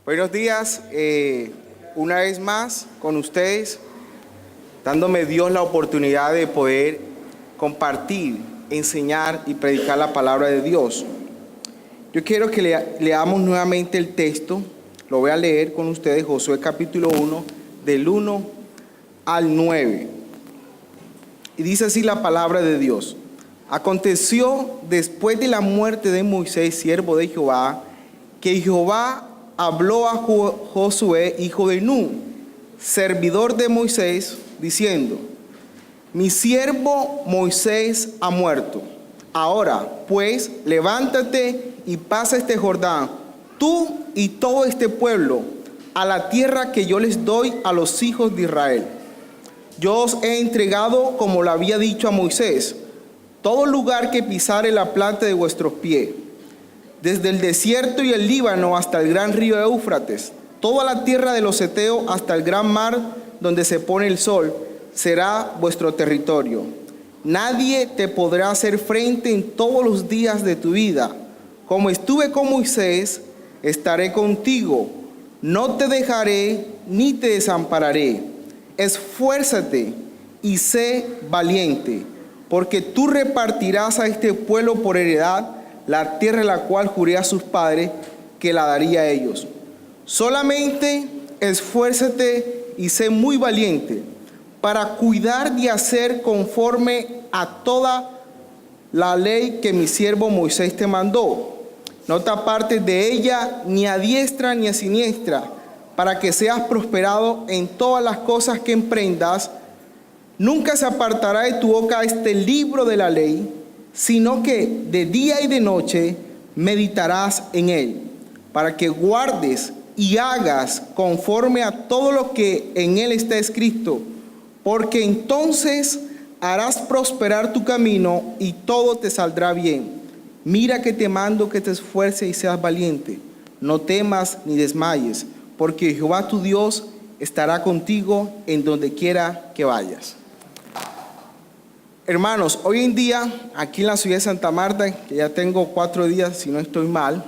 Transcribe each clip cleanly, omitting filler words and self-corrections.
Buenos días, una vez más con ustedes, dándome Dios la oportunidad de poder compartir, enseñar y predicar la palabra de Dios. Yo quiero que leamos nuevamente el texto, lo voy a leer con ustedes, Josué capítulo 1, del 1 al 9. Y dice así la palabra de Dios. Aconteció después de la muerte de Moisés, siervo de Jehová, que Jehová habló a Josué, hijo de Nun, servidor de Moisés, diciendo: mi siervo Moisés ha muerto. Ahora, pues, levántate y pasa este Jordán, tú y todo este pueblo, a la tierra que yo les doy a los hijos de Israel. Yo os he entregado, como lo había dicho a Moisés, todo lugar que pisare la planta de vuestros pies, desde el desierto y el Líbano hasta el gran río Éufrates, toda la tierra de los heteos hasta el gran mar donde se pone el sol, será vuestro territorio. Nadie te podrá hacer frente en todos los días de tu vida. Como estuve con Moisés, estaré contigo. No te dejaré ni te desampararé. Esfuérzate y sé valiente, porque tú repartirás a este pueblo por heredad la tierra la cual juré a sus padres que la daría a ellos. Solamente esfuérzate y sé muy valiente para cuidar de hacer conforme a toda la ley que mi siervo Moisés te mandó. No te apartes de ella ni a diestra ni a siniestra, para que seas prosperado en todas las cosas que emprendas. Nunca se apartará de tu boca este libro de la ley, sino que de día y de noche meditarás en él, para que guardes y hagas conforme a todo lo que en él está escrito, porque entonces harás prosperar tu camino y todo te saldrá bien. Mira que te mando que te esfuerces y seas valiente. No temas ni desmayes, porque Jehová tu Dios estará contigo en donde quiera que vayas. Hermanos, hoy en día, aquí en la ciudad de Santa Marta, que ya tengo 4 días, si no estoy mal,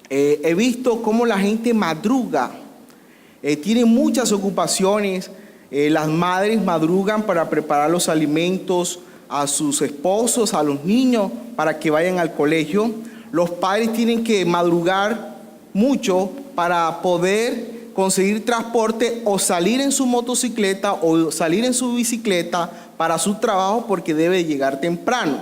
he visto cómo la gente madruga, tiene muchas ocupaciones. Las madres madrugan para preparar los alimentos a sus esposos, a los niños, para que vayan al colegio. Los padres tienen que madrugar mucho para poder conseguir transporte o salir en su motocicleta o salir en su bicicleta para su trabajo, porque debe llegar temprano.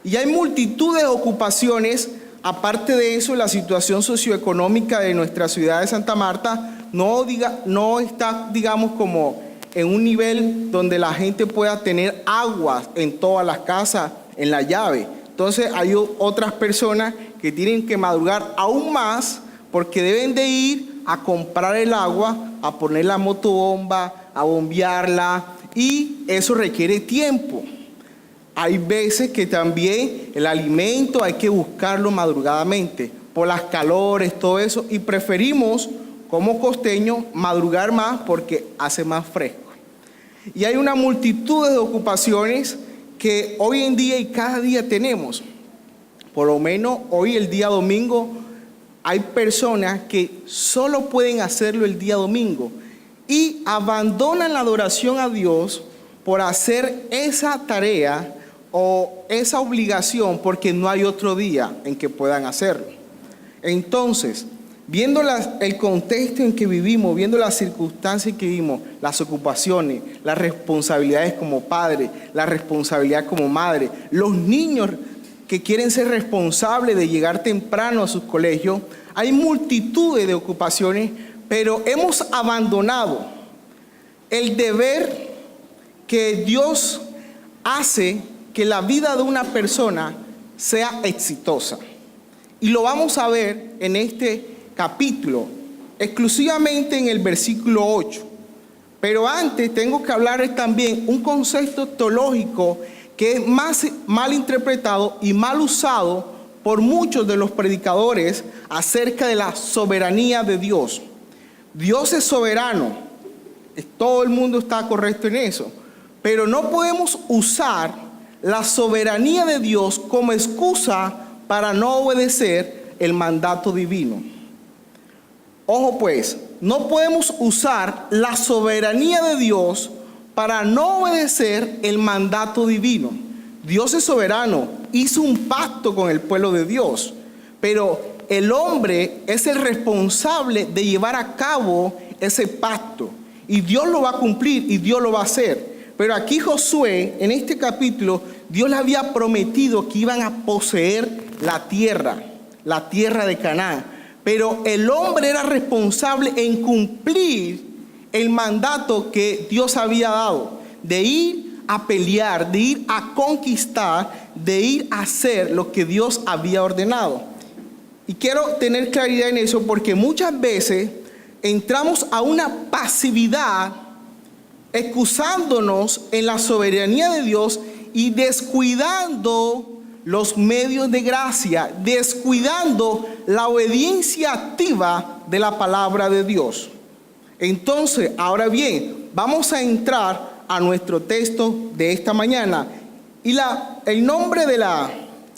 Y hay multitud de ocupaciones. Aparte de eso, la situación socioeconómica de nuestra ciudad de Santa Marta no está, digamos, como en un nivel donde la gente pueda tener agua en todas las casas, en la llave. Entonces hay otras personas que tienen que madrugar aún más, porque deben de ir a comprar el agua, a poner la motobomba, a bombearla, y eso requiere tiempo. Hay veces que también el alimento hay que buscarlo madrugadamente, por las calores, todo eso, y preferimos, como costeños, madrugar más porque hace más fresco. Y hay una multitud de ocupaciones que hoy en día y cada día tenemos. Por lo menos hoy, el día domingo, hay personas que solo pueden hacerlo el día domingo y abandonan la adoración a Dios por hacer esa tarea o esa obligación, porque no hay otro día en que puedan hacerlo. Entonces, viendo el contexto en que vivimos, viendo las circunstancias en que vivimos, las ocupaciones, las responsabilidades como padre, la responsabilidad como madre, los niños que quieren ser responsables de llegar temprano a sus colegios, hay multitudes de ocupaciones, pero hemos abandonado el deber que Dios hace que la vida de una persona sea exitosa. Y lo vamos a ver en este capítulo, exclusivamente en el versículo 8. Pero antes tengo que hablarles también un concepto teológico que es más mal interpretado y mal usado por muchos de los predicadores acerca de la soberanía de Dios. Dios es soberano, todo el mundo está correcto en eso, pero no podemos usar la soberanía de Dios como excusa para no obedecer el mandato divino. Ojo pues, no podemos usar la soberanía de Dios para no obedecer el mandato divino. Dios es soberano, hizo un pacto con el pueblo de Dios, pero el hombre es el responsable de llevar a cabo ese pacto. Y Dios lo va a cumplir y Dios lo va a hacer. Pero aquí Josué, en este capítulo, Dios le había prometido que iban a poseer la tierra de Canaán. Pero el hombre era responsable en cumplir el mandato que Dios había dado, de ir a pelear, de ir a conquistar, de ir a hacer lo que Dios había ordenado. Y quiero tener claridad en eso porque muchas veces entramos a una pasividad excusándonos en la soberanía de Dios y descuidando los medios de gracia, descuidando la obediencia activa de la palabra de Dios. Entonces, ahora bien, vamos a entrar a nuestro texto de esta mañana. Y el nombre de la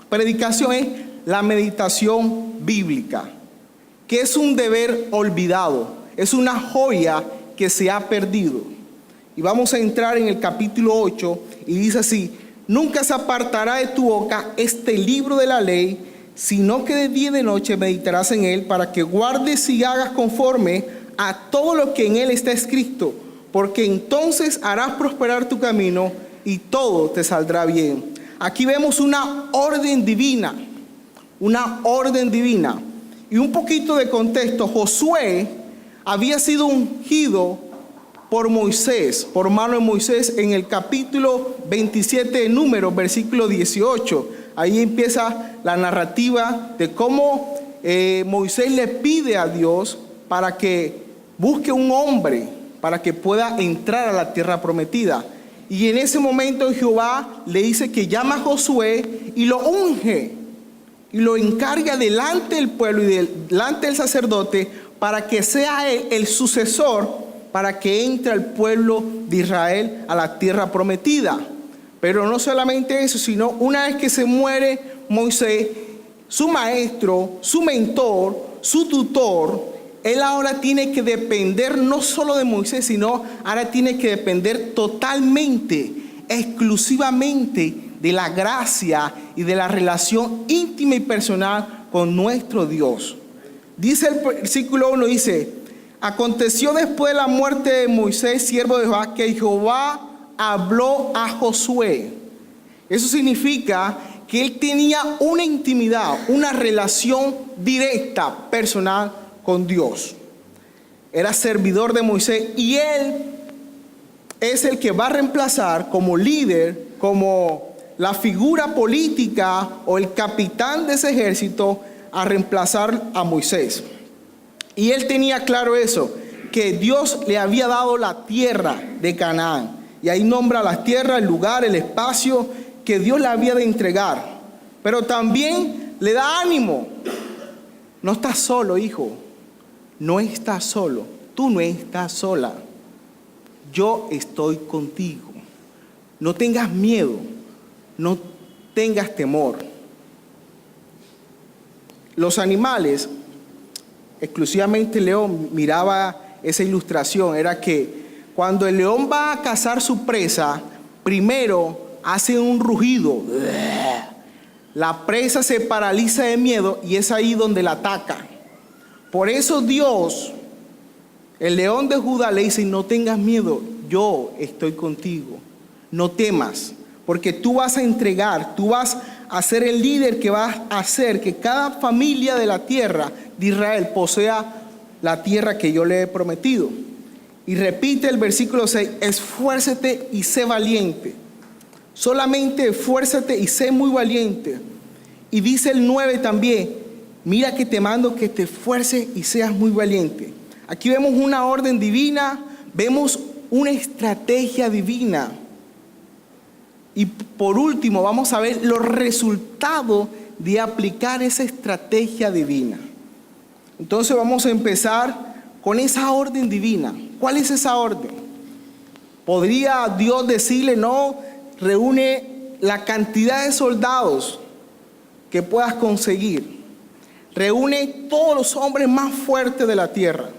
predicación es la meditación bíblica, que es un deber olvidado, es una joya que se ha perdido. Y vamos a entrar en el capítulo 8 y dice así: nunca se apartará de tu boca este libro de la ley, sino que de día y de noche meditarás en él, para que guardes y hagas conforme a todo lo que en él está escrito, porque entonces harás prosperar tu camino y todo te saldrá bien. Aquí vemos una orden divina, Y un poquito de contexto: Josué había sido ungido por Moisés, por mano de Moisés, en el capítulo 27 de Números, versículo 18. Ahí empieza la narrativa de cómo Moisés le pide a Dios para que busque un hombre para que pueda entrar a la tierra prometida. Y en ese momento Jehová le dice que llama a Josué y lo unge y lo encarga delante del pueblo y delante del sacerdote para que sea él el sucesor, para que entre al pueblo de Israel a la tierra prometida. Pero no solamente eso, sino una vez que se muere Moisés, su maestro, su mentor, su tutor, él ahora tiene que depender no solo de Moisés, sino ahora tiene que depender totalmente, exclusivamente de la gracia y de la relación íntima y personal con nuestro Dios. Dice el versículo 1, dice: aconteció después de la muerte de Moisés, siervo de Jehová, que Jehová habló a Josué. Eso significa que él tenía una intimidad, una relación directa, personal con Dios. Era servidor de Moisés y él es el que va a reemplazar como líder, como la figura política o el capitán de ese ejército, a reemplazar a Moisés. Y él tenía claro eso, que Dios le había dado la tierra de Canaán. Y ahí nombra las tierras, el lugar, el espacio que Dios le había de entregar. Pero también le da ánimo. No estás solo, hijo. No estás solo. Tú no estás sola. Yo estoy contigo. No tengas miedo. No tengas temor. Los animales, exclusivamente el león, miraba esa ilustración. Era que cuando el león va a cazar su presa, primero hace un rugido. La presa se paraliza de miedo y es ahí donde la ataca. Por eso Dios, el león de Judá, le dice: no tengas miedo, yo estoy contigo. No temas, porque tú vas a entregar, tú vas a ser el líder que va a hacer que cada familia de la tierra de Israel posea la tierra que yo le he prometido. Y repite el versículo 6: esfuérzate y sé valiente. Solamente esfuérzate y sé muy valiente. Y dice el 9 también: mira que te mando que te esfuerces y seas muy valiente. Aquí vemos una orden divina, vemos una estrategia divina. Y por último vamos a ver los resultados de aplicar esa estrategia divina. Entonces vamos a empezar con esa orden divina. ¿Cuál es esa orden? ¿Podría Dios decirle: no, reúne la cantidad de soldados que puedas conseguir? reúne todos los hombres más fuertes de la tierra.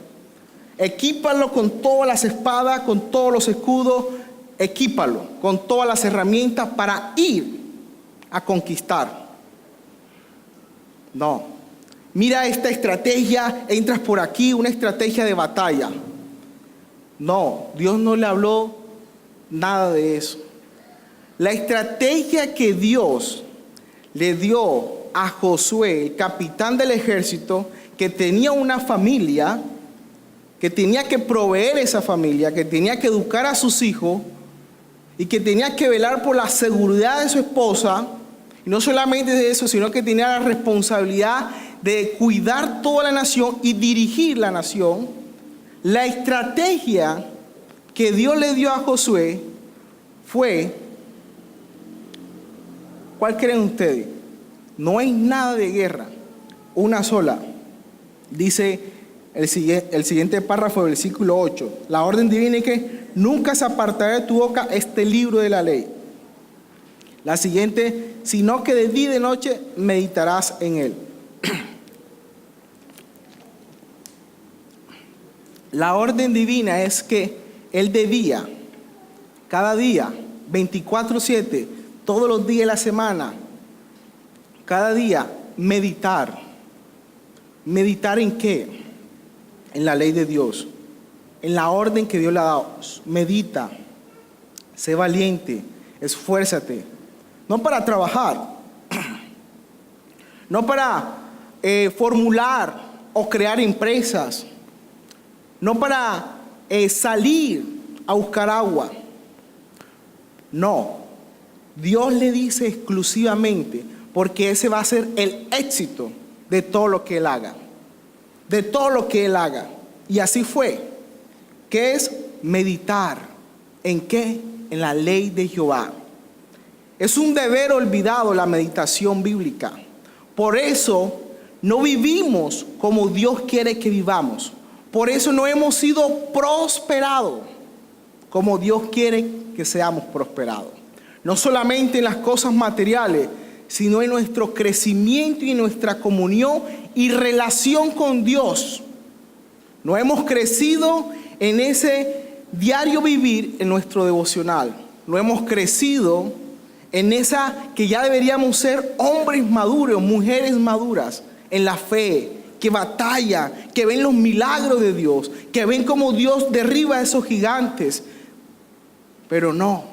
Equípalo con todas las espadas, con todos los escudos, equípalo con todas las herramientas para ir a conquistar. No, mira esta estrategia, entras por aquí, una estrategia de batalla. No, Dios no le habló nada de eso. La estrategia que Dios le dio a Josué, el capitán del ejército, que tenía una familia, que tenía que proveer esa familia, que tenía que educar a sus hijos y que tenía que velar por la seguridad de su esposa, y no solamente de eso, sino que tenía la responsabilidad de cuidar toda la nación y dirigir la nación. La estrategia que Dios le dio a Josué fue, ¿cuál creen ustedes? No hay nada de guerra, una sola. Dice el siguiente párrafo del versículo 8. La orden divina es que nunca se apartará de tu boca este libro de la ley. La siguiente, sino que de día y de noche meditarás en él. La orden divina es que él debía, cada día, 24/7, todos los días de la semana, cada día, meditar. ¿Meditar en qué? En la ley de Dios, en la orden que Dios le ha dado. Medita, sé valiente, esfuérzate, no para trabajar, no para formular o crear empresas, no para salir a buscar agua. No, Dios le dice exclusivamente, porque ese va a ser el éxito de todo lo que Él haga. De todo lo que Él haga. Y así fue. ¿Qué es meditar? ¿En qué? En la ley de Jehová. Es un deber olvidado la meditación bíblica. Por eso no vivimos como Dios quiere que vivamos. Por eso no hemos sido prosperados como Dios quiere que seamos prosperados. No solamente en las cosas materiales, sino en nuestro crecimiento y en nuestra comunión y relación con Dios. No hemos crecido en ese diario vivir en nuestro devocional. No hemos crecido en esa que ya deberíamos ser hombres maduros, mujeres maduras en la fe, que batalla, que ven los milagros de Dios, que ven cómo Dios derriba a esos gigantes. Pero no,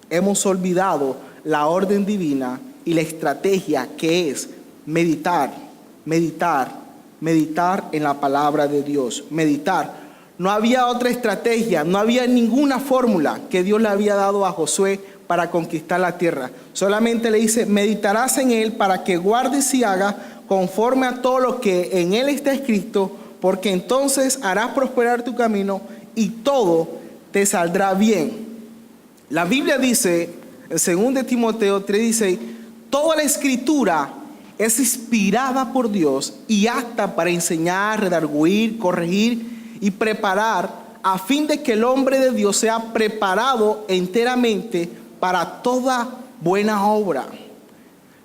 hemos olvidado la orden divina y la estrategia que es meditar en la palabra de Dios, meditar. No había otra estrategia, no había ninguna fórmula que Dios le había dado a Josué para conquistar la tierra. Solamente le dice, meditarás en él para que guardes y hagas conforme a todo lo que en él está escrito, porque entonces harás prosperar tu camino y todo te saldrá bien. La Biblia dice, en 2 Timoteo 3:16, toda la escritura es inspirada por Dios y apta para enseñar, redarguir, corregir y preparar, a fin de que el hombre de Dios sea preparado enteramente para toda buena obra.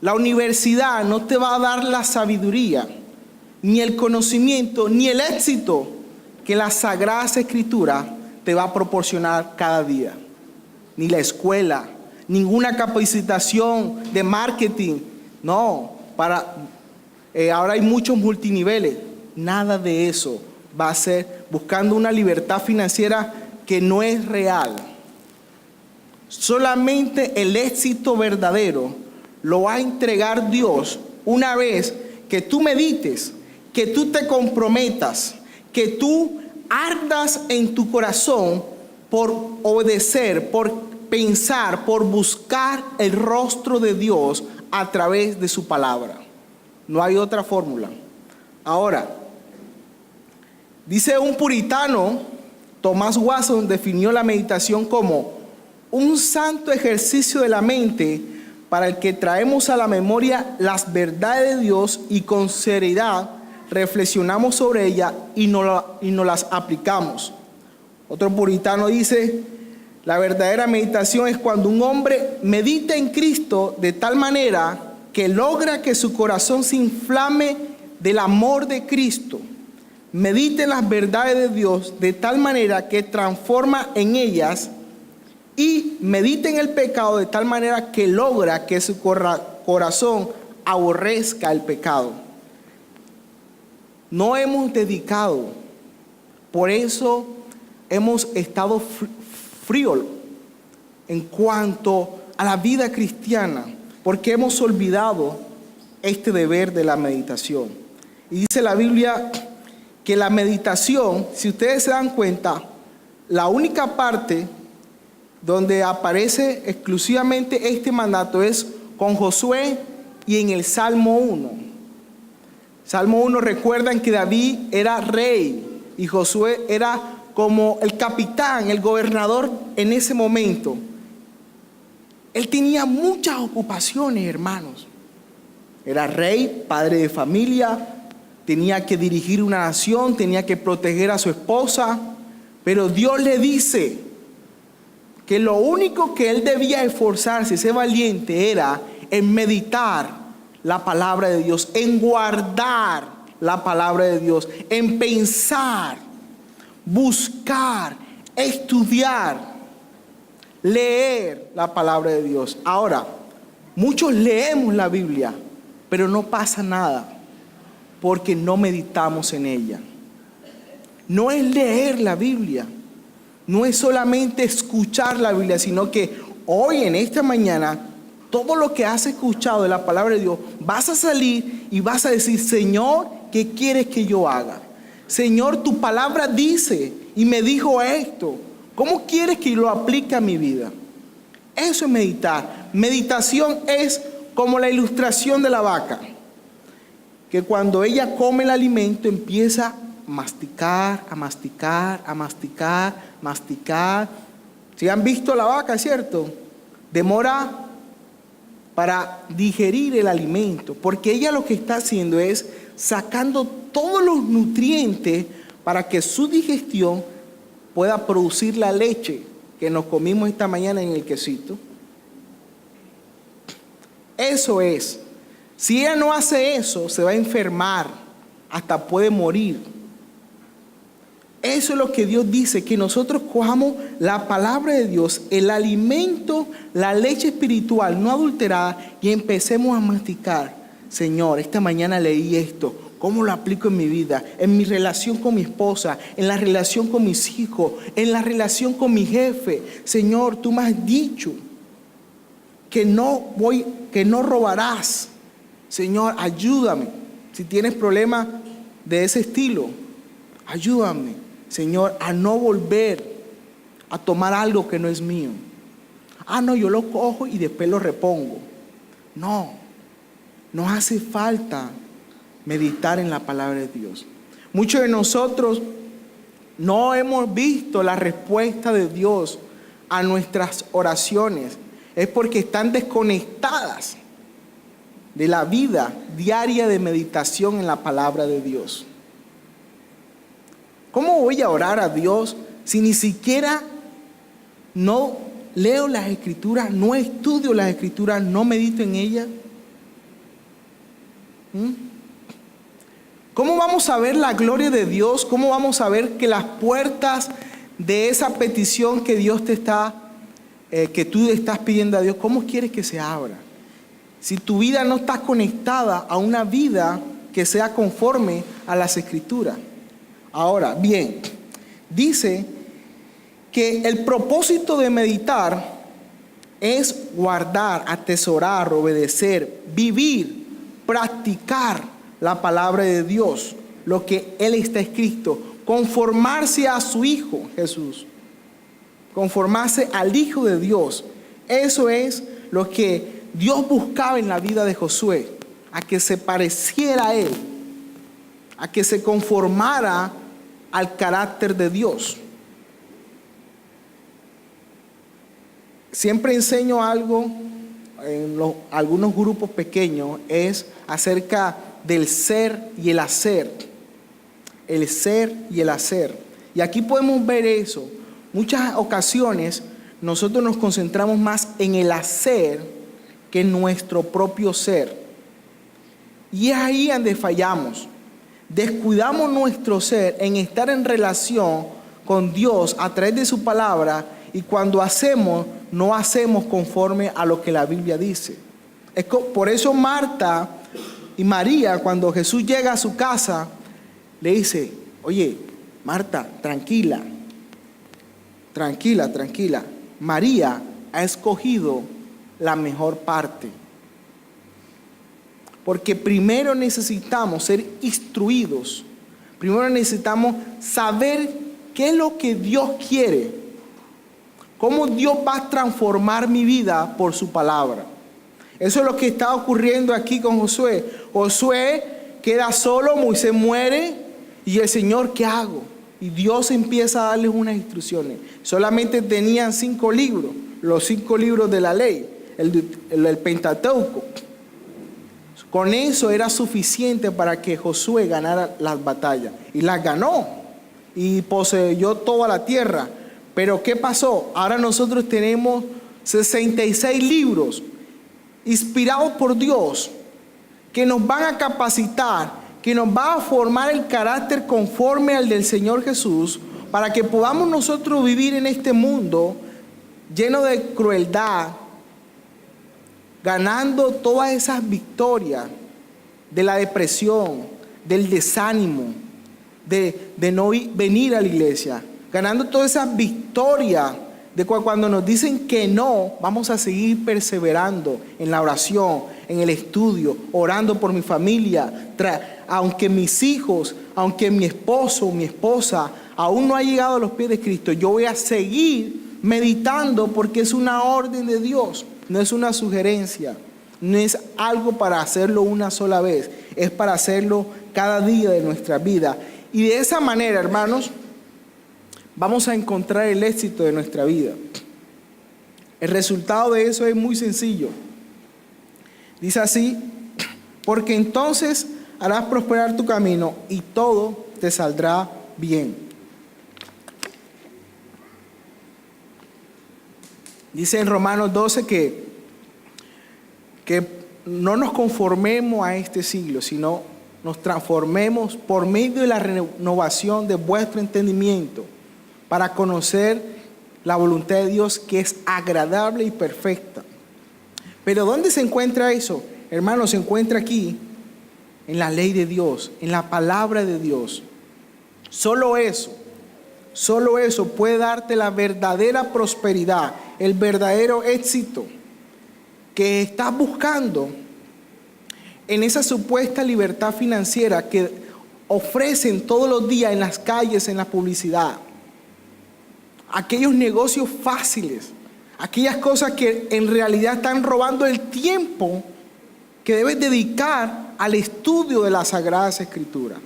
La universidad no te va a dar la sabiduría, ni el conocimiento, ni el éxito que la Sagrada Escritura te va a proporcionar cada día. Ni la escuela, ninguna capacitación de marketing. No, ahora hay muchos multiniveles. Nada de eso va a ser buscando una libertad financiera que no es real. Solamente el éxito verdadero lo va a entregar Dios una vez que tú medites, que tú te comprometas, que tú ardas en tu corazón por obedecer, por pensar, por buscar el rostro de Dios a través de su palabra. No hay otra fórmula. Ahora, dice un puritano, Thomas Watson definió la meditación como un santo ejercicio de la mente para el que traemos a la memoria las verdades de Dios y con seriedad reflexionamos sobre ellas y no las aplicamos. Otro puritano dice, la verdadera meditación es cuando un hombre medita en Cristo de tal manera que logra que su corazón se inflame del amor de Cristo. Medite en las verdades de Dios de tal manera que transforma en ellas, y medite en el pecado de tal manera que logra que su corazón aborrezca el pecado. No hemos dedicado, por eso hemos estado fríos en cuanto a la vida cristiana, porque hemos olvidado este deber de la meditación. Y dice la Biblia que la meditación, si ustedes se dan cuenta, la única parte donde aparece exclusivamente este mandato es con Josué y en el Salmo 1. Salmo 1, recuerdan que David era rey y Josué era como el capitán, el gobernador en ese momento. Él tenía muchas ocupaciones, hermanos. Era rey, padre de familia, tenía que dirigir una nación, tenía que proteger a su esposa, pero Dios le dice que lo único que él debía esforzarse, ser valiente, era en meditar la palabra de Dios, en guardar la palabra de Dios, en pensar, buscar, estudiar, leer la palabra de Dios. Ahora, muchos leemos la Biblia, pero no pasa nada porque no meditamos en ella. No es leer la Biblia, no es solamente escuchar la Biblia, sino que hoy, en esta mañana, todo lo que has escuchado de la palabra de Dios, vas a salir y vas a decir: Señor, ¿qué quieres que yo haga? Señor, tu palabra dice y me dijo esto. ¿Cómo quieres que lo aplique a mi vida? Eso es meditar. Meditación es como la ilustración de la vaca, que cuando ella come el alimento empieza a masticar, a masticar, a masticar, masticar. Si han visto la vaca, ¿cierto? Demora para digerir el alimento, porque ella lo que está haciendo es sacando todos los nutrientes para que su digestión pueda producir la leche que nos comimos esta mañana en el quesito. Eso es. Si ella no hace eso, se va a enfermar, hasta puede morir. Eso es lo que Dios dice, que nosotros cojamos la palabra de Dios, el alimento, la leche espiritual no adulterada, y empecemos a masticar. Señor, esta mañana leí esto, ¿cómo lo aplico en mi vida? En mi relación con mi esposa, en la relación con mis hijos, en la relación con mi jefe. Señor, tú me has dicho que no robarás. Señor, ayúdame. Si tienes problemas de ese estilo, ayúdame, Señor, a no volver a tomar algo que no es mío. No, yo lo cojo y después lo repongo. No, nos hace falta meditar en la palabra de Dios. Muchos de nosotros no hemos visto la respuesta de Dios a nuestras oraciones. Es porque están desconectadas de la vida diaria de meditación en la palabra de Dios. ¿Cómo voy a orar a Dios si ni siquiera no leo las Escrituras, no estudio las Escrituras, no medito en ellas? ¿Cómo vamos a ver la gloria de Dios? ¿Cómo vamos a ver que las puertas de esa petición que Dios te está, que tú estás pidiendo a Dios, cómo quieres que se abra? Si tu vida no está conectada a una vida que sea conforme a las Escrituras. Ahora, bien, dice que el propósito de meditar es guardar, atesorar, obedecer, vivir, practicar la palabra de Dios, lo que Él está escrito, conformarse a su Hijo Jesús, conformarse al Hijo de Dios. Eso es lo que Dios buscaba en la vida de Josué, a que se pareciera a Él, a que se conformara al carácter de Dios. Siempre enseño algo en algunos grupos pequeños, es acerca del ser y el hacer. El ser y el hacer. Y aquí podemos ver eso. Muchas ocasiones nosotros nos concentramos más en el hacer que en nuestro propio ser. Y es ahí donde fallamos. Descuidamos nuestro ser en estar en relación con Dios a través de su palabra, y cuando hacemos, no hacemos conforme a lo que la Biblia dice. Por eso Marta y María, cuando Jesús llega a su casa, le dice: oye, Marta, tranquila. María ha escogido la mejor parte. Porque primero necesitamos ser instruidos. Primero necesitamos saber qué es lo que Dios quiere. Cómo Dios va a transformar mi vida por su palabra. Eso es lo que está ocurriendo aquí con Josué. Josué queda solo, Moisés muere, y el Señor, ¿qué hago? Y Dios empieza a darles unas instrucciones. Solamente tenían 5 libros, los 5 libros de la ley, el Pentateuco. Con eso era suficiente para que Josué ganara las batallas. Y las ganó. Y poseyó toda la tierra. Pero ¿qué pasó? Ahora nosotros tenemos 66 libros inspirados por Dios, que nos van a capacitar, que nos va a formar el carácter conforme al del Señor Jesús, para que podamos nosotros vivir en este mundo lleno de crueldad, ganando todas esas victorias de la depresión, del desánimo, de no venir a la iglesia, ganando todas esas victorias de cuando nos dicen que no, vamos a seguir perseverando en la oración, en el estudio, orando por mi familia, aunque mis hijos, aunque mi esposo o mi esposa aún no ha llegado a los pies de Cristo, yo voy a seguir meditando, porque es una orden de Dios. No es una sugerencia, no es algo para hacerlo una sola vez, es para hacerlo cada día de nuestra vida. Y de esa manera, hermanos, vamos a encontrar el éxito de nuestra vida. El resultado de eso es muy sencillo. Dice así: porque entonces harás prosperar tu camino y todo te saldrá bien. Dice en Romanos 12 que no nos conformemos a este siglo, sino nos transformemos por medio de la renovación de vuestro entendimiento, para conocer la voluntad de Dios, que es agradable y perfecta. Pero ¿dónde se encuentra eso? Hermanos, se encuentra aquí, en la ley de Dios, en la palabra de Dios. Solo eso puede darte la verdadera prosperidad, el verdadero éxito que estás buscando en esa supuesta libertad financiera que ofrecen todos los días en las calles, en la publicidad. Aquellos negocios fáciles, aquellas cosas que en realidad están robando el tiempo que debes dedicar al estudio de las Sagradas Escrituras,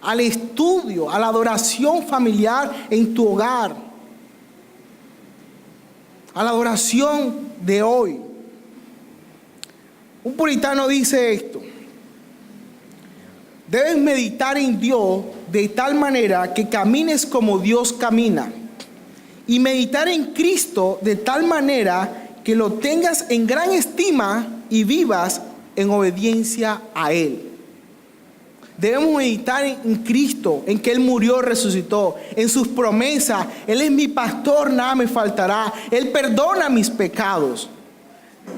al estudio, a la adoración familiar en tu hogar, a la adoración de hoy. Un puritano dice esto: debes meditar en Dios de tal manera que camines como Dios camina, y meditar en Cristo de tal manera que lo tengas en gran estima y vivas en obediencia a Él. Debemos meditar en Cristo, en que Él murió, resucitó, en sus promesas. Él es mi pastor, nada me faltará. Él perdona mis pecados.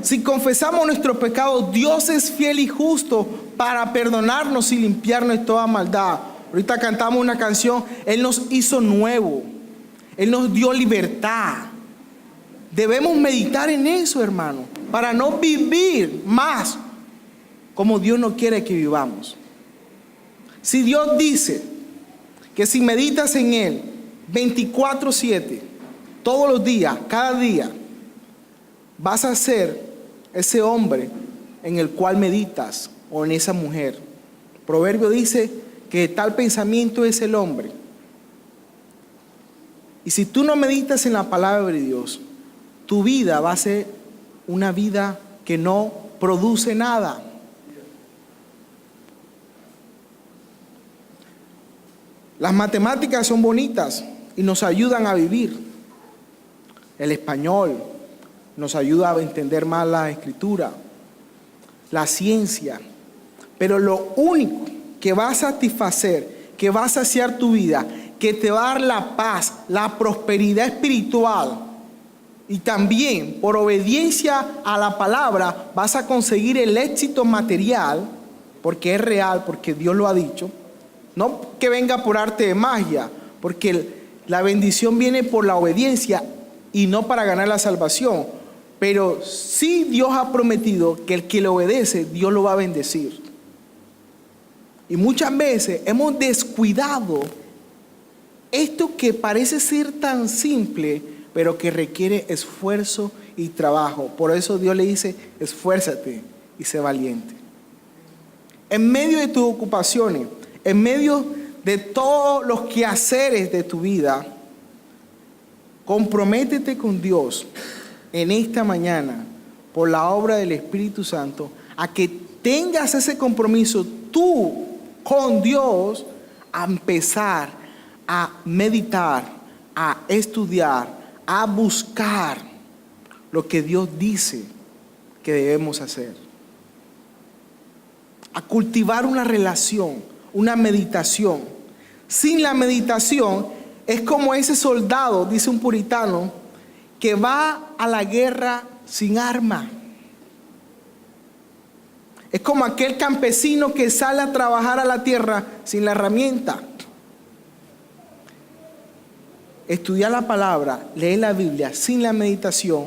Si confesamos nuestros pecados, Dios es fiel y justo para perdonarnos y limpiarnos de toda maldad. Ahorita cantamos una canción: Él nos hizo nuevo, Él nos dio libertad. Debemos meditar en eso, hermano, para no vivir más como Dios no quiere que vivamos. Si Dios dice que si meditas en Él 24/7, todos los días, cada día, vas a ser ese hombre en el cual meditas, o en esa mujer. Proverbio dice que tal pensamiento es el hombre. Y si tú no meditas en la palabra de Dios, tu vida va a ser una vida que no produce nada. Las matemáticas son bonitas y nos ayudan a vivir. El español nos ayuda a entender más la escritura, la ciencia. Pero lo único que va a satisfacer, que va a saciar tu vida, que te va a dar la paz, la prosperidad espiritual, y también por obediencia a la palabra vas a conseguir el éxito material, porque es real, porque Dios lo ha dicho. No que venga por arte de magia, porque la bendición viene por la obediencia y no para ganar la salvación. Pero sí Dios ha prometido que el que le obedece, Dios lo va a bendecir. Y muchas veces hemos descuidado esto que parece ser tan simple, pero que requiere esfuerzo y trabajo. Por eso Dios le dice, esfuérzate y sé valiente. En medio de tus ocupaciones, en medio de todos los quehaceres de tu vida, comprométete con Dios en esta mañana, por la obra del Espíritu Santo, a que tengas ese compromiso tú con Dios, a empezar a meditar, a estudiar, a buscar lo que Dios dice que debemos hacer. A cultivar una relación, una meditación. Sin la meditación es como ese soldado, dice un puritano, que va a la guerra sin arma. Es como aquel campesino que sale a trabajar a la tierra sin la herramienta. Estudiar la palabra, leer la Biblia sin la meditación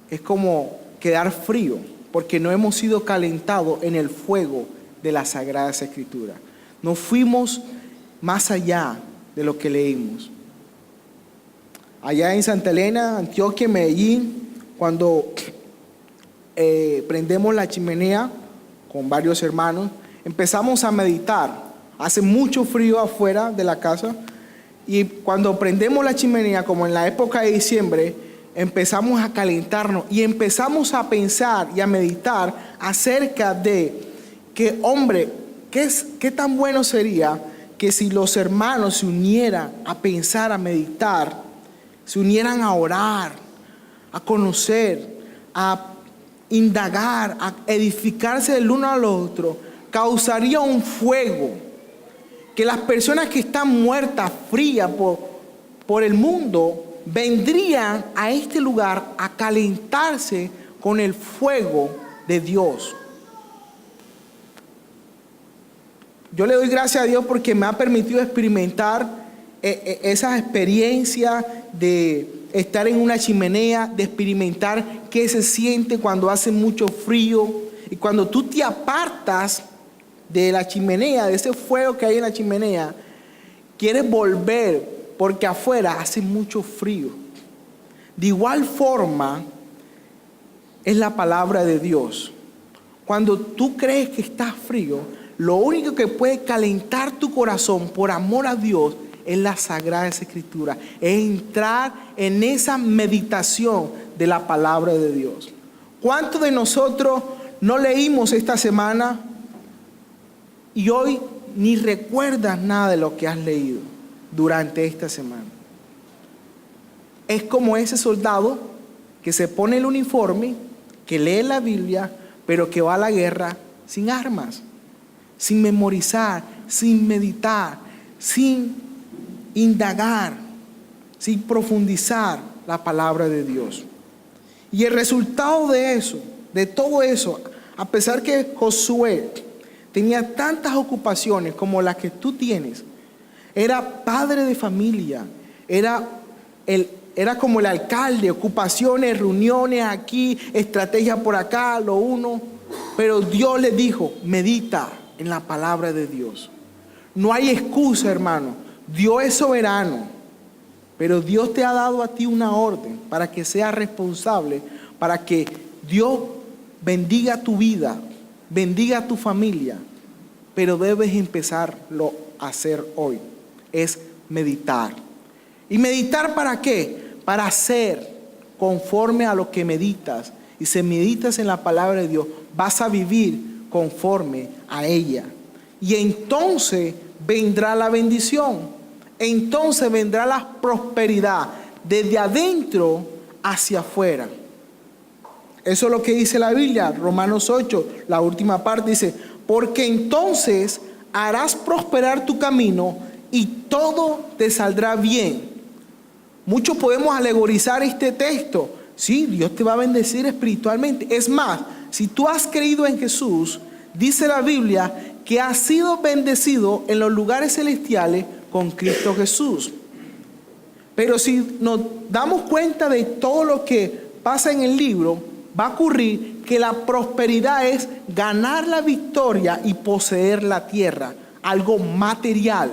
es como quedar frío, porque no hemos sido calentados en el fuego de las Sagradas Escrituras. No fuimos más allá de lo que leímos. Allá en Santa Elena, Antioquia, Medellín, cuando prendemos la chimenea con varios hermanos, empezamos a meditar. Hace mucho frío afuera de la casa, y cuando prendemos la chimenea, como en la época de diciembre, empezamos a calentarnos y empezamos a pensar y a meditar acerca de que, hombre, qué tan bueno sería que si los hermanos se unieran a pensar, a meditar, se unieran a orar, a conocer, a indagar, a edificarse del uno al otro, causaría un fuego que las personas que están muertas, frías por el mundo, vendrían a este lugar a calentarse con el fuego de Dios. Yo le doy gracias a Dios porque me ha permitido experimentar esas experiencias de estar en una chimenea, de experimentar qué se siente cuando hace mucho frío. Y cuando tú te apartas de la chimenea, de ese fuego que hay en la chimenea, quieres volver porque afuera hace mucho frío. De igual forma es la palabra de Dios. Cuando tú crees que estás frío, lo único que puede calentar tu corazón por amor a Dios es la Sagrada Escritura, es entrar en esa meditación de la palabra de Dios. ¿Cuántos de nosotros no leímos esta semana y hoy ni recuerdas nada de lo que has leído durante esta semana? Es como ese soldado que se pone el uniforme, que lee la Biblia, pero que va a la guerra sin armas, sin memorizar, sin meditar, sin indagar, sin profundizar la palabra de Dios. Y el resultado de eso, de todo eso, a pesar que Josué tenía tantas ocupaciones como las que tú tienes, era padre de familia, era como el alcalde, ocupaciones, reuniones aquí, estrategia por acá, lo uno, pero Dios le dijo, medita en la palabra de Dios. No hay excusa, hermano. Dios es soberano, pero Dios te ha dado a ti una orden para que seas responsable, para que Dios bendiga tu vida, bendiga tu familia, pero debes empezarlo a hacer hoy, es meditar. ¿Y meditar para qué? Para hacer conforme a lo que meditas. Y si meditas en la palabra de Dios, vas a vivir conforme a ella. Y entonces vendrá la bendición. Entonces vendrá la prosperidad desde adentro hacia afuera. Eso es lo que dice la Biblia, Romanos 8, la última parte dice, porque entonces harás prosperar tu camino y todo te saldrá bien. Muchos podemos alegorizar este texto. Sí, Dios te va a bendecir espiritualmente. Es más, si tú has creído en Jesús, dice la Biblia que has sido bendecido en los lugares celestiales con Cristo Jesús. Pero si nos damos cuenta de todo lo que pasa en el libro, va a ocurrir que la prosperidad es ganar la victoria y poseer la tierra, algo material.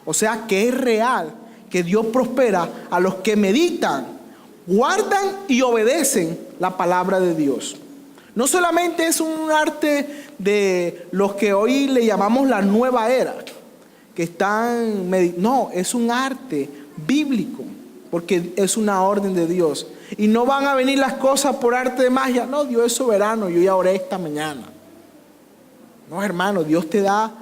O sea que es real que Dios prospera a los que meditan, guardan y obedecen la palabra de Dios. No solamente es un arte de los que hoy le llamamos la nueva era, que están, no, es un arte bíblico, porque es una orden de Dios. Y no van a venir las cosas por arte de magia. No, Dios es soberano, yo ya oré esta mañana. No, hermano, Dios te da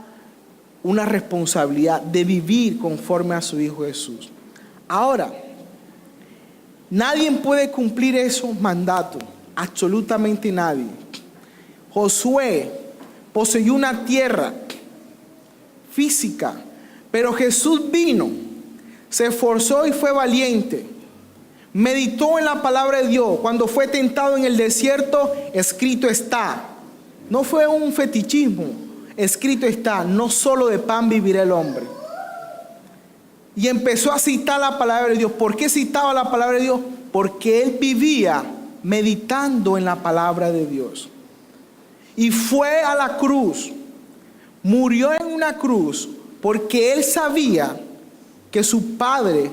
una responsabilidad de vivir conforme a su Hijo Jesús. Ahora, nadie puede cumplir esos mandatos, absolutamente nadie. Josué poseyó una tierra física, pero Jesús vino, se esforzó y fue valiente. Meditó en la palabra de Dios. Cuando fue tentado en el desierto, escrito está. No fue un fetichismo, escrito está, no solo de pan vivirá el hombre. Y empezó a citar la palabra de Dios. ¿Por qué citaba la palabra de Dios? Porque él vivía meditando en la palabra de Dios. Y fue a la cruz, murió en una cruz, porque él sabía que su padre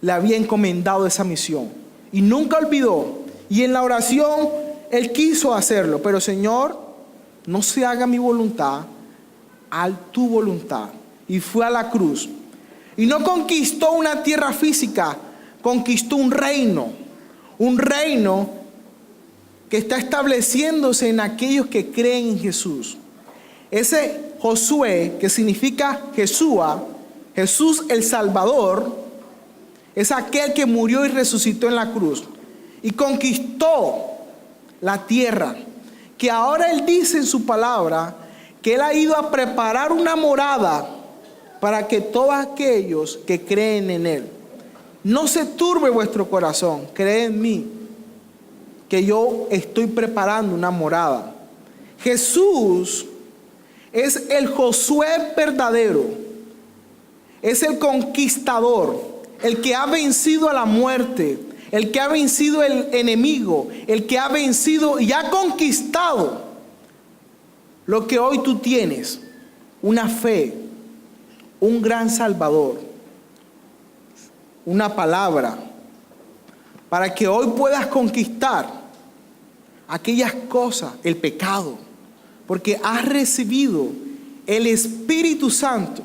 le había encomendado esa misión. Y nunca olvidó. Y en la oración él quiso hacerlo. Pero Señor, no se haga mi voluntad, haz tu voluntad. Y fue a la cruz. Y no conquistó una tierra física, conquistó un reino. Un reino que está estableciéndose en aquellos que creen en Jesús. Ese Josué, que significa Jesúa, Jesús el Salvador, es aquel que murió y resucitó en la cruz y conquistó la tierra, que ahora él dice en su palabra que él ha ido a preparar una morada para que todos aquellos que creen en él. No se turbe vuestro corazón, cree en mí, que yo estoy preparando una morada. Jesús es el Josué verdadero, es el conquistador, el que ha vencido a la muerte, el que ha vencido el enemigo, el que ha vencido y ha conquistado lo que hoy tú tienes, una fe, un gran Salvador, una palabra, para que hoy puedas conquistar aquellas cosas, el pecado, porque has recibido el Espíritu Santo,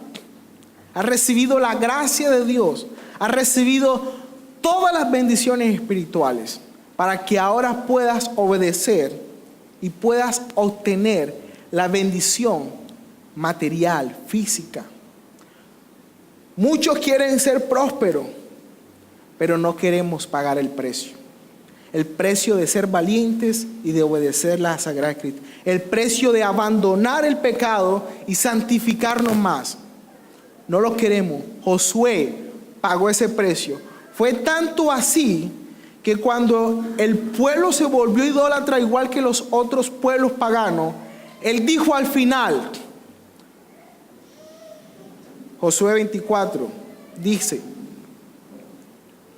has recibido la gracia de Dios, has recibido todas las bendiciones espirituales, para que ahora puedas obedecer y puedas obtener la bendición material, física. Muchos quieren ser prósperos, pero no queremos pagar el precio. El precio de ser valientes y de obedecer la Sagrada Escritura. El precio de abandonar el pecado y santificarnos más. No lo queremos. Josué pagó ese precio. Fue tanto así que cuando el pueblo se volvió idólatra igual que los otros pueblos paganos, él dijo al final, Josué 24, dice: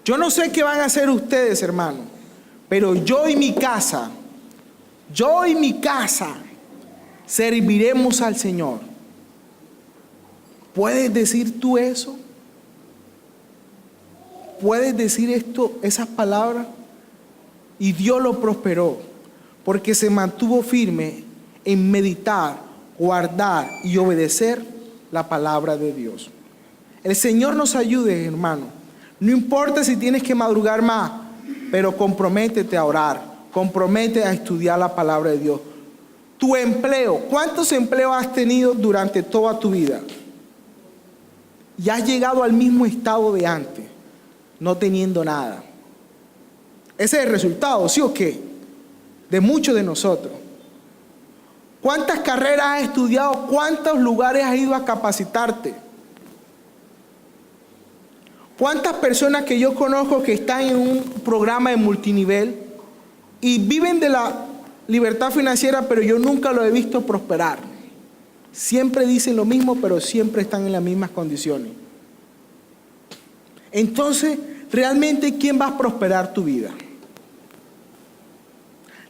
yo no sé qué van a hacer ustedes, hermanos, pero yo y mi casa serviremos al Señor. ¿Puedes decir tú eso? ¿Puedes decir esto, esas palabras? Y Dios lo prosperó, porque se mantuvo firme en meditar, guardar y obedecer la palabra de Dios. El Señor nos ayude, hermano. No importa si tienes que madrugar más, pero comprométete a orar, comprométete a estudiar la palabra de Dios. Tu empleo, ¿cuántos empleos has tenido durante toda tu vida? Y has llegado al mismo estado de antes, no teniendo nada. Ese es el resultado, ¿sí o qué? De muchos de nosotros. ¿Cuántas carreras has estudiado? ¿Cuántos lugares has ido a capacitarte? ¿Cuántas personas que yo conozco que están en un programa de multinivel y viven de la libertad financiera, pero yo nunca lo he visto prosperar? Siempre dicen lo mismo, pero siempre están en las mismas condiciones. Entonces, ¿realmente quién va a prosperar tu vida?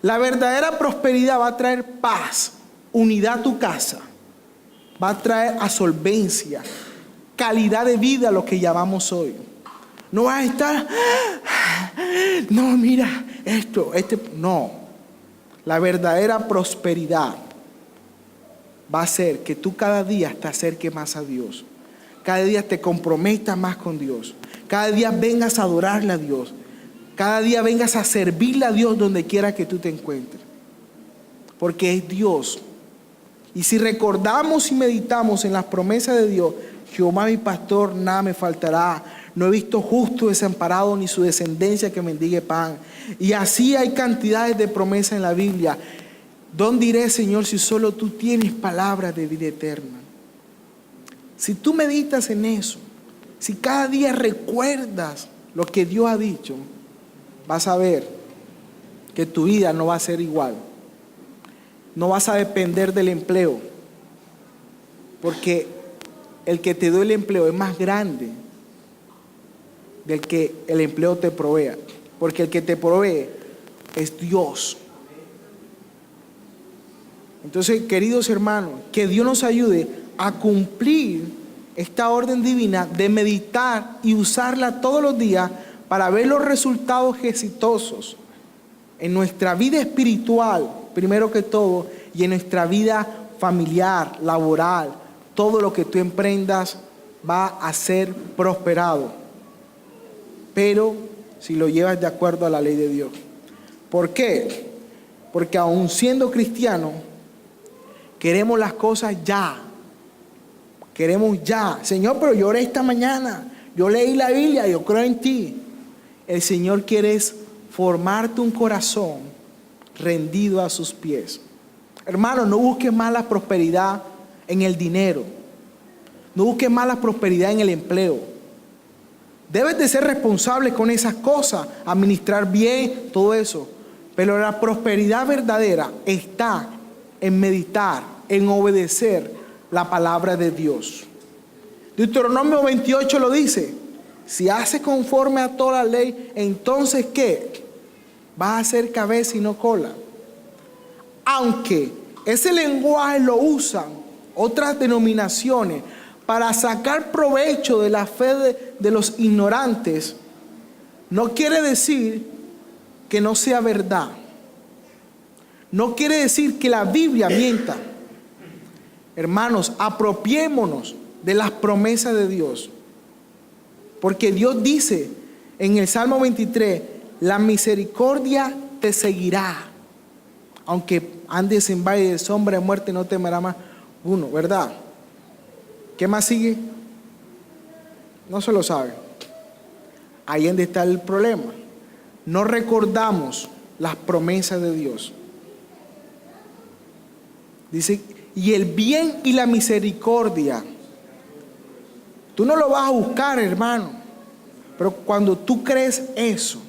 La verdadera prosperidad va a traer paz, unidad a tu casa, va a traer a solvencia, calidad de vida, lo que llamamos hoy. No vas a estar, no, mira, no. La verdadera prosperidad va a ser que tú cada día te acerques más a Dios. Cada día te comprometas más con Dios. Cada día vengas a adorarle a Dios. Cada día vengas a servirle a Dios donde quiera que tú te encuentres. Porque es Dios. Y si recordamos y meditamos en las promesas de Dios, Jehová mi pastor, nada me faltará. No he visto justo desamparado ni su descendencia que mendigue pan. Y así hay cantidades de promesas en la Biblia. ¿Dónde iré, Señor, si solo tú tienes palabras de vida eterna? Si tú meditas en eso, si cada día recuerdas lo que Dios ha dicho, vas a ver que tu vida no va a ser igual. No vas a depender del empleo, porque el que te dio el empleo es más grande del que el empleo te provea, porque el que te provee es Dios. Entonces, queridos hermanos, que Dios nos ayude a cumplir esta orden divina de meditar y usarla todos los días para ver los resultados exitosos en nuestra vida espiritual, primero que todo, y en nuestra vida familiar, laboral. Todo lo que tú emprendas va a ser prosperado, pero si lo llevas de acuerdo a la ley de Dios. ¿Por qué? Porque aun siendo cristianos, queremos las cosas ya. Queremos ya. Señor, pero yo oré esta mañana, yo leí la Biblia, yo creo en ti. El Señor quiere formarte un corazón rendido a sus pies. Hermano, no busques más la prosperidad en el dinero. No busques más la prosperidad en el empleo. Debes de ser responsable con esas cosas, administrar bien todo eso. Pero la prosperidad verdadera está en meditar, en obedecer la palabra de Dios. Deuteronomio 28 lo dice. Si haces conforme a toda la ley, entonces ¿qué? Vas a ser cabeza y no cola. Aunque ese lenguaje lo usan otras denominaciones para sacar provecho de la fe de los ignorantes, no quiere decir que no sea verdad. No quiere decir que la Biblia mienta. Hermanos, apropiémonos de las promesas de Dios. Porque Dios dice en el Salmo 23, la misericordia te seguirá. Aunque andes en valle de sombra de muerte, no temerá más uno, ¿verdad? ¿Qué más sigue? No se lo sabe. Ahí es donde está el problema. No recordamos las promesas de Dios. Dice, y el bien y la misericordia, tú no lo vas a buscar, hermano. Pero cuando tú crees eso,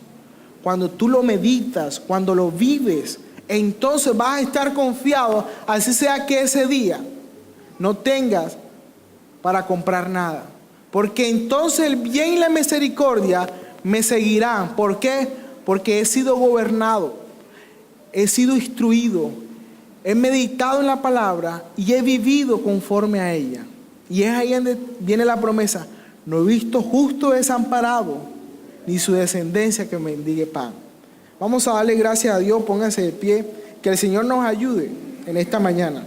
cuando tú lo meditas, cuando lo vives, entonces vas a estar confiado, así sea que ese día no tengas para comprar nada. Porque entonces el bien y la misericordia me seguirán. ¿Por qué? Porque he sido gobernado, he sido instruido, he meditado en la palabra y he vivido conforme a ella. Y es ahí donde viene la promesa. No he visto justo desamparado, ni su descendencia que mendigue pan. Vamos a darle gracias a Dios, pónganse de pie, que el Señor nos ayude en esta mañana.